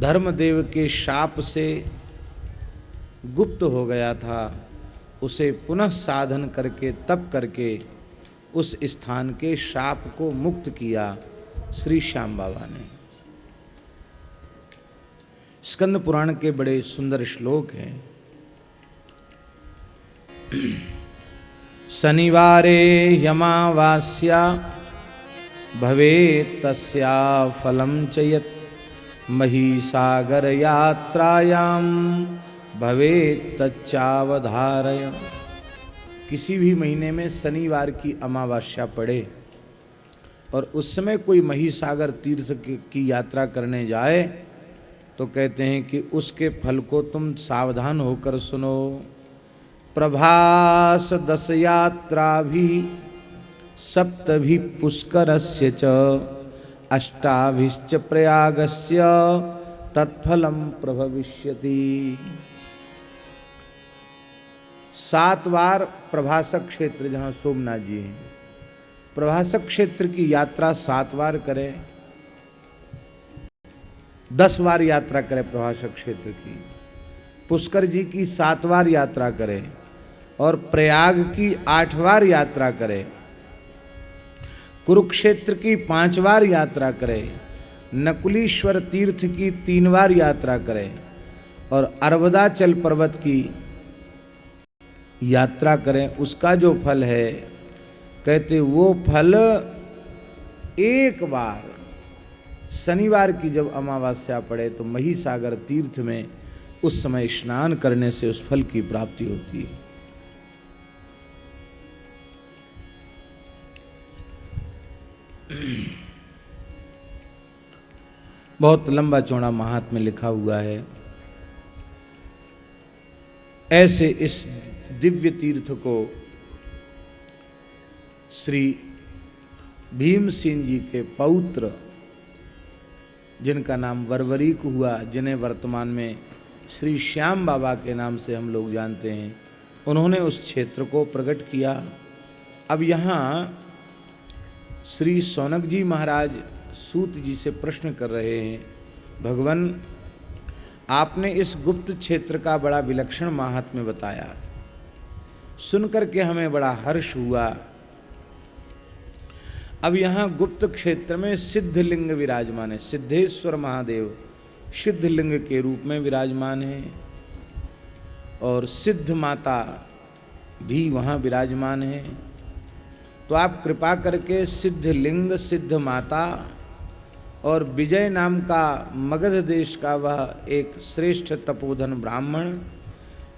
धर्मदेव के शाप से गुप्त हो गया था, उसे पुनः साधन करके तप करके उस स्थान के शाप को मुक्त किया श्री श्याम बाबा ने। स्कंद पुराण के बड़े सुंदर श्लोक हैं। शनिवारे यमावास्या भवेत् तस्या फलं च यत् महीसागर यात्रायां भवेत् तच्चावधारय। किसी भी महीने में शनिवार की अमावस्या पड़े और उस समय कोई महीसागर तीर्थ की यात्रा करने जाए तो कहते हैं कि उसके फल को तुम सावधान होकर सुनो। प्रभास 10 यात्रा भी सप्तभि पुष्करस्य च अष्टाभिश्च प्रयागस्य तत्फलम प्रभविष्यति। 7 बार प्रभासक क्षेत्र जहाँ सोमनाथ जी हैं, प्रभासक क्षेत्र की यात्रा 7 बार करे, 10 बार यात्रा करे प्रभासक क्षेत्र की, पुष्कर जी की 7 बार यात्रा करे और प्रयाग की 8 बार यात्रा करे, कुरुक्षेत्र की 5 बार यात्रा करे, नकुलीश्वर तीर्थ की 3 बार यात्रा करे और अर्वदाचल पर्वत की यात्रा करें। उसका जो फल है, कहते वो फल एक बार शनिवार की जब अमावस्या पड़े तो महीसागर तीर्थ में उस समय स्नान करने से उस फल की प्राप्ति होती है। बहुत लंबा चौड़ा महात्म्य लिखा हुआ है। ऐसे इस दिव्य तीर्थ को श्री भीमसेन जी के पौत्र, जिनका नाम वरवरीक हुआ, जिन्हें वर्तमान में श्री श्याम बाबा के नाम से हम लोग जानते हैं, उन्होंने उस क्षेत्र को प्रकट किया। अब यहाँ श्री सौनक जी महाराज सूत जी से प्रश्न कर रहे हैं, भगवान आपने इस गुप्त क्षेत्र का बड़ा विलक्षण महात्म्य बताया, सुनकर के हमें बड़ा हर्ष हुआ। अब यहाँ गुप्त क्षेत्र में सिद्धलिंग विराजमान है, सिद्धेश्वर महादेव सिद्धलिंग के रूप में विराजमान है और सिद्ध माता भी वहाँ विराजमान है। तो आप कृपा करके सिद्धलिंग, सिद्ध माता और विजय नाम का मगध देश का वह एक श्रेष्ठ तपोधन ब्राह्मण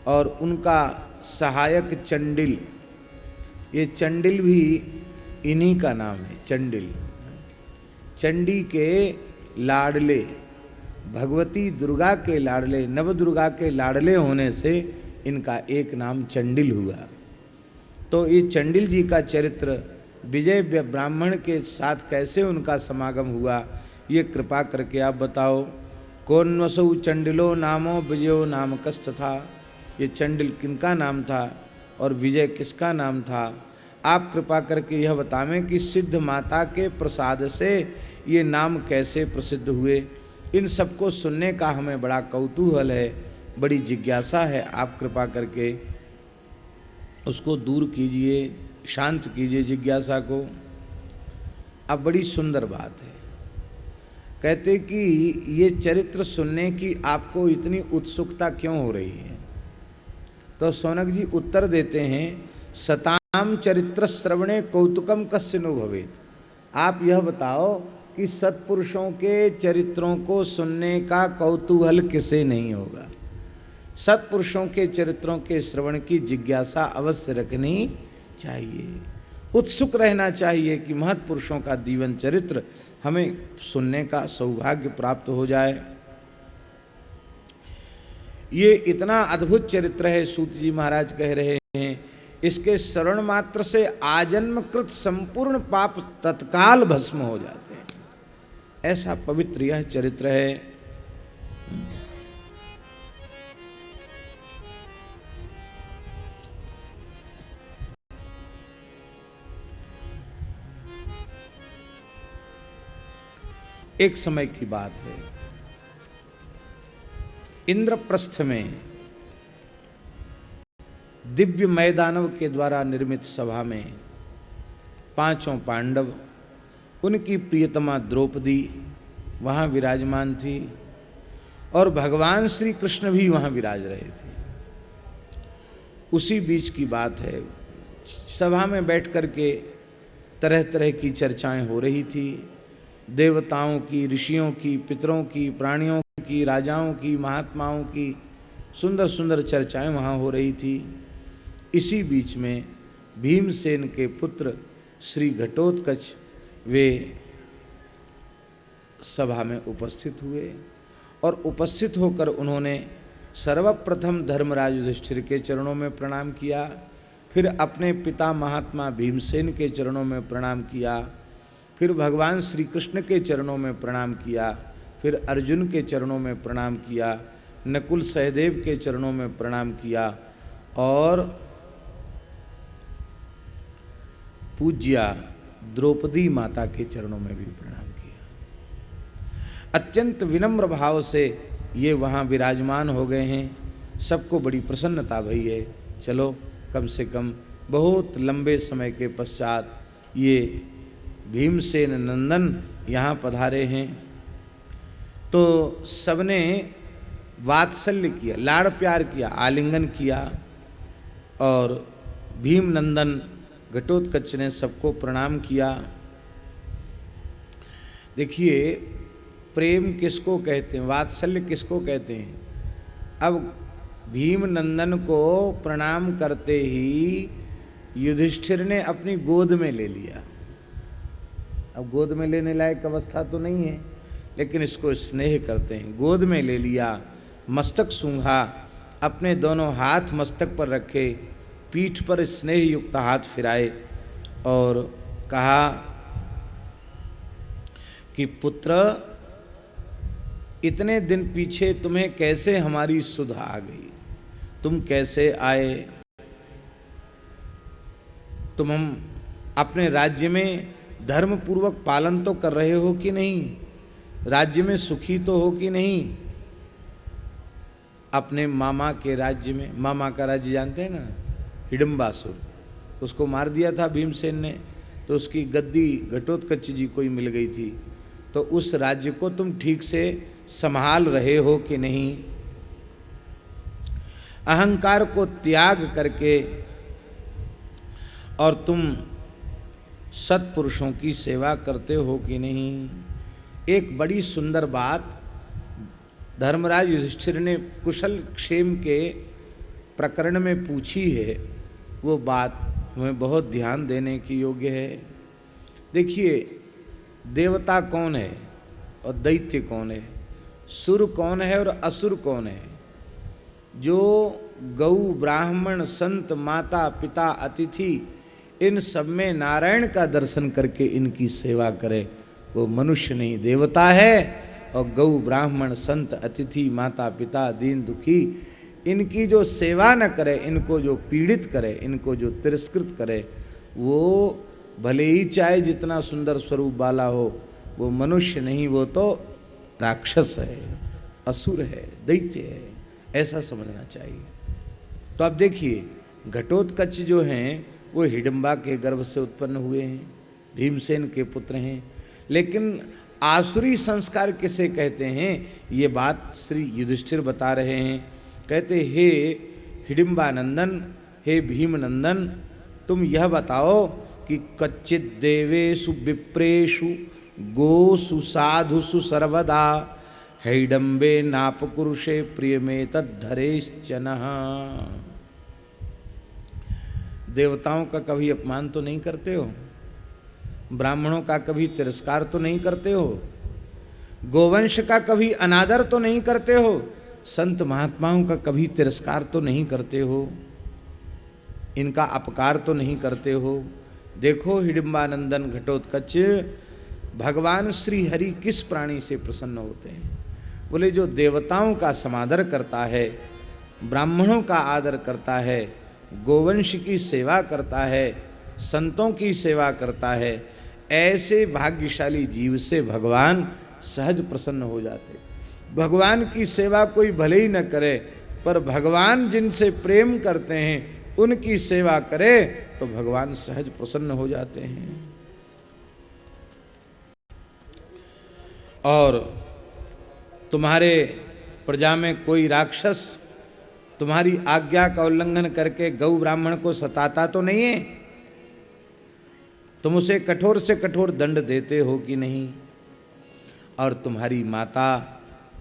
और उनका सहायक चंडिल, ये चंडिल भी इन्हीं का नाम है, चंडिल। चंडी के लाडले, भगवती दुर्गा के लाडले, नव दुर्गा के लाडले होने से इनका एक नाम चंडिल हुआ। तो ये चंडिल जी का चरित्र विजय ब्राह्मण के साथ कैसे उनका समागम हुआ, ये कृपा करके आप बताओ। कौन वसु चंडिलो नामो विजयो नाम कस्त था, ये चंडिल किनका नाम था और विजय किसका नाम था। आप कृपा करके यह बतावें कि सिद्ध माता के प्रसाद से ये नाम कैसे प्रसिद्ध हुए। इन सबको सुनने का हमें बड़ा कौतूहल है, बड़ी जिज्ञासा है। आप कृपा करके उसको दूर कीजिए, शांत कीजिए जिज्ञासा को। अब बड़ी सुंदर बात है, कहते कि ये चरित्र सुनने की आपको इतनी उत्सुकता क्यों हो रही है। तो सौनक जी उत्तर देते हैं, सताम चरित्र श्रवणे कौतुकम कस्य नो भवेत्। आप यह बताओ कि सत्पुरुषों के चरित्रों को सुनने का कौतूहल किसे नहीं होगा। सत्पुरुषों के चरित्रों के श्रवण की जिज्ञासा अवश्य रखनी चाहिए, उत्सुक रहना चाहिए कि महत्पुरुषों का जीवन चरित्र हमें सुनने का सौभाग्य प्राप्त हो जाए। ये इतना अद्भुत चरित्र है, सूत जी महाराज कह रहे हैं, इसके श्रवण मात्र से आजन्मकृत संपूर्ण पाप तत्काल भस्म हो जाते हैं। ऐसा पवित्र यह चरित्र है। एक समय की बात है, इंद्रप्रस्थ में दिव्य मैदानव के द्वारा निर्मित सभा में पांचों पांडव, उनकी प्रियतमा द्रौपदी वहाँ विराजमान थी और भगवान श्री कृष्ण भी वहाँ विराज रहे थे। उसी बीच की बात है, सभा में बैठ कर के तरह तरह की चर्चाएं हो रही थी। देवताओं की, ऋषियों की, पितरों की, प्राणियों की, राजाओं की, महात्माओं की सुंदर सुंदर चर्चाएं वहाँ हो रही थी। इसी बीच में भीमसेन के पुत्र श्री घटोत्कच वे सभा में उपस्थित हुए और उपस्थित होकर उन्होंने सर्वप्रथम धर्मराज युधिष्ठिर के चरणों में प्रणाम किया, फिर अपने पिता महात्मा भीमसेन के चरणों में प्रणाम किया, फिर भगवान श्री कृष्ण के चरणों में प्रणाम किया, फिर अर्जुन के चरणों में प्रणाम किया, नकुल सहदेव के चरणों में प्रणाम किया और पूज्या द्रौपदी माता के चरणों में भी प्रणाम किया। अत्यंत विनम्र भाव से ये वहाँ विराजमान हो गए हैं। सबको बड़ी प्रसन्नता भई है। चलो, कम से कम बहुत लंबे समय के पश्चात ये भीमसेन नंदन यहाँ पधारे हैं। तो सबने वात्सल्य किया, लाड़ प्यार किया, आलिंगन किया और भीम नंदन घटोत्कच ने सबको प्रणाम किया। देखिए, प्रेम किसको कहते हैं, वात्सल्य किसको कहते हैं। अब भीम नंदन को प्रणाम करते ही युधिष्ठिर ने अपनी गोद में ले लिया। अब गोद में लेने लायक अवस्था तो नहीं है, लेकिन इसको स्नेह करते हैं। गोद में ले लिया, मस्तक सूंघा, अपने दोनों हाथ मस्तक पर रखे, पीठ पर स्नेह युक्त हाथ फिराए और कहा कि पुत्र, इतने दिन पीछे तुम्हें कैसे हमारी सुध आ गई, तुम कैसे आए, तुम हम अपने राज्य में धर्म पूर्वक पालन तो कर रहे हो कि नहीं, राज्य में सुखी तो हो कि नहीं। अपने मामा के राज्य में, मामा का राज्य जानते हैं ना, हिडम्बासुर, उसको मार दिया था भीमसेन ने, तो उसकी गद्दी घटोत्कच जी को ही मिल गई थी। तो उस राज्य को तुम ठीक से संभाल रहे हो कि नहीं, अहंकार को त्याग करके और तुम सत्पुरुषों की सेवा करते हो कि नहीं। एक बड़ी सुंदर बात धर्मराज युधिष्ठिर ने कुशल क्षेम के प्रकरण में पूछी है, वो बात हमें बहुत ध्यान देने की योग्य है। देखिए, देवता कौन है और दैत्य कौन है, सुर कौन है और असुर कौन है। जो गौ, ब्राह्मण, संत, माता, पिता, अतिथि, इन सब में नारायण का दर्शन करके इनकी सेवा करे, वो मनुष्य नहीं देवता है। और गौ, ब्राह्मण, संत, अतिथि, माता, पिता, दीन दुखी, इनकी जो सेवा न करे, इनको जो पीड़ित करे, इनको जो तिरस्कृत करे, वो भले ही चाहे जितना सुंदर स्वरूप वाला हो, वो मनुष्य नहीं, वो तो राक्षस है, असुर है, दैत्य है, ऐसा समझना चाहिए। तो आप देखिए, घटोत्कच जो हैं वो हिडम्बा के गर्भ से उत्पन्न हुए हैं, भीमसेन के पुत्र हैं। लेकिन आसुरी संस्कार किसे कहते हैं, ये बात श्री युधिष्ठिर बता रहे हैं। कहते, हे हिडिम्बानंदन, हे भीमनंदन, तुम यह बताओ कि कच्चित देवेषु विप्रेषु गोसु साधुषु सर्वदा हैडम्बे नापकुरुषे प्रियमे तद्धरेश्चनः। देवताओं का कभी अपमान तो नहीं करते हो, ब्राह्मणों का कभी तिरस्कार तो नहीं करते हो, गोवंश का कभी अनादर तो नहीं करते हो, संत महात्माओं का कभी तिरस्कार तो नहीं करते हो, इनका अपकार तो नहीं करते हो। देखो हिडिम्बानंदन घटोत्कच, भगवान श्री हरि किस प्राणी से प्रसन्न होते हैं। बोले, जो देवताओं का समादर करता है, ब्राह्मणों का आदर करता है, गोवंश की सेवा करता है, संतों की सेवा करता है, ऐसे भाग्यशाली जीव से भगवान सहज प्रसन्न हो जाते। भगवान की सेवा कोई भले ही न करे, पर भगवान जिनसे प्रेम करते हैं उनकी सेवा करे तो भगवान सहज प्रसन्न हो जाते हैं। और तुम्हारे प्रजा में कोई राक्षस तुम्हारी आज्ञा का उल्लंघन करके गौ ब्राह्मण को सताता तो नहीं है? तुम उसे कठोर से कठोर दंड देते हो कि नहीं? और तुम्हारी माता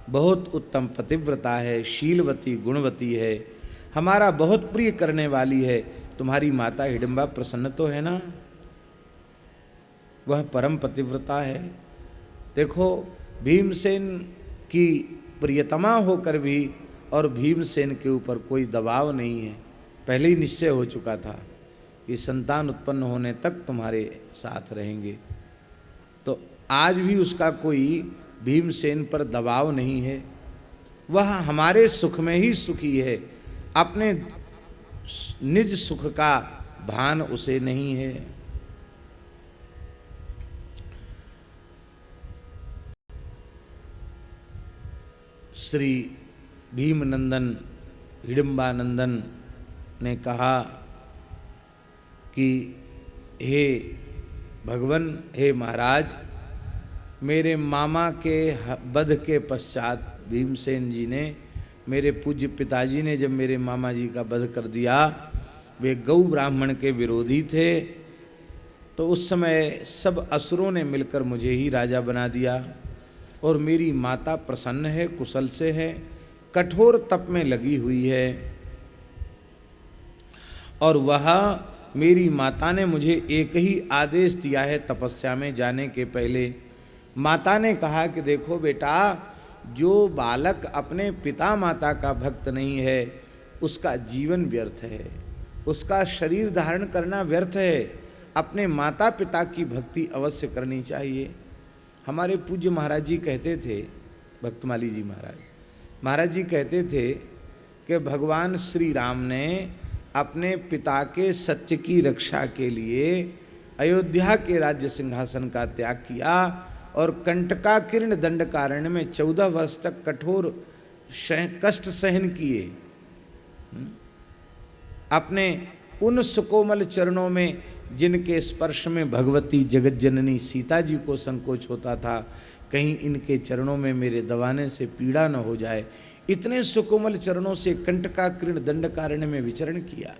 बहुत उत्तम पतिव्रता है, शीलवती गुणवती है, हमारा बहुत प्रिय करने वाली है। तुम्हारी माता हिडिंबा प्रसन्न तो है ना? वह परम पतिव्रता है। देखो, भीमसेन की प्रियतमा होकर भी और भीमसेन के ऊपर कोई दबाव नहीं है। पहले ही निश्चय हो चुका था कि संतान उत्पन्न होने तक तुम्हारे साथ रहेंगे। तो आज भी उसका कोई भीमसेन पर दबाव नहीं है। वह हमारे सुख में ही सुखी है, अपने निज सुख का भान उसे नहीं है। श्री भीमनंदन हिडिंबानंदन ने कहा कि हे भगवान, हे महाराज, मेरे मामा के वध के पश्चात भीमसेन जी ने, मेरे पूज्य पिताजी ने जब मेरे मामा जी का वध कर दिया, वे गौ ब्राह्मण के विरोधी थे, तो उस समय सब असुरों ने मिलकर मुझे ही राजा बना दिया। और मेरी माता प्रसन्न है, कुशल से है, कठोर तप में लगी हुई है। और वह मेरी माता ने मुझे एक ही आदेश दिया है तपस्या में जाने के पहले। माता ने कहा कि देखो बेटा, जो बालक अपने पिता माता का भक्त नहीं है उसका जीवन व्यर्थ है, उसका शरीर धारण करना व्यर्थ है। अपने माता पिता की भक्ति अवश्य करनी चाहिए। हमारे पूज्य महाराज जी कहते थे, भक्तमाली जी महाराज जी कहते थे कि भगवान श्री राम ने अपने पिता के सत्य की रक्षा के लिए अयोध्या के राज्य सिंहासन का त्याग किया और कंटकाकीर्ण दंडकारण्य में 14 वर्ष तक कठोर कष्ट सहन किए। अपने उन सुकोमल चरणों में जिनके स्पर्श में भगवती जगत जननी सीता जी को संकोच होता था, कहीं इनके चरणों में मेरे दबाने से पीड़ा न हो जाए, इतने सुकोमल चरणों से कंटकाकीर्ण दंडकारण्य में विचरण किया।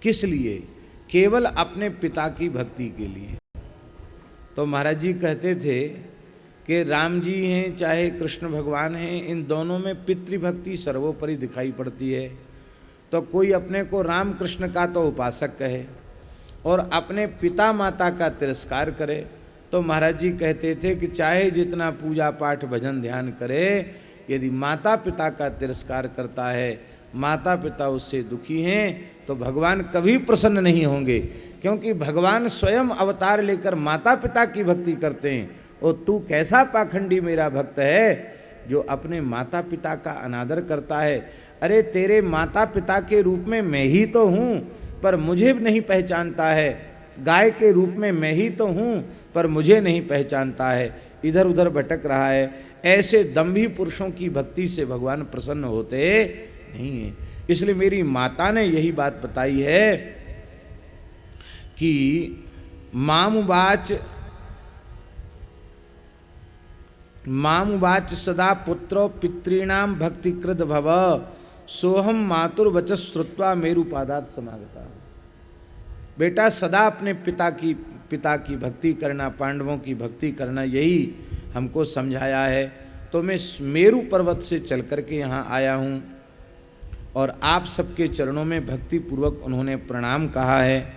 किस लिए? केवल अपने पिता की भक्ति के लिए। तो महाराज जी कहते थे कि राम जी हैं चाहे कृष्ण भगवान हैं, इन दोनों में पितृभक्ति सर्वोपरि दिखाई पड़ती है। तो कोई अपने को राम कृष्ण का तो उपासक कहे और अपने पिता माता का तिरस्कार करे, तो महाराज जी कहते थे कि चाहे जितना पूजा पाठ भजन ध्यान करे, यदि माता पिता का तिरस्कार करता है, माता पिता उससे दुखी हैं, तो भगवान कभी प्रसन्न नहीं होंगे। क्योंकि भगवान स्वयं अवतार लेकर माता पिता की भक्ति करते हैं। और तू कैसा पाखंडी मेरा भक्त है जो अपने माता पिता का अनादर करता है। अरे तेरे माता पिता के रूप में मैं ही तो हूँ, पर मुझे नहीं पहचानता है। गाय के रूप में मैं ही तो हूँ, पर मुझे नहीं पहचानता है, इधर उधर भटक रहा है। ऐसे दम्भी पुरुषों की भक्ति से भगवान प्रसन्न होते नहीं हैं। इसलिए मेरी माता ने यही बात बताई है कि मामुवाच सदा पुत्रो पितॄणाम भक्तिकृत भव सोहम मातुर्वच श्रुत्वा मेरुपादात समागता। बेटा सदा अपने पिता की भक्ति करना, पांडवों की भक्ति करना, यही हमको समझाया है। तो मैं मेरु पर्वत से चल करके यहाँ आया हूँ और आप सबके चरणों में भक्ति पूर्वक उन्होंने प्रणाम कहा है।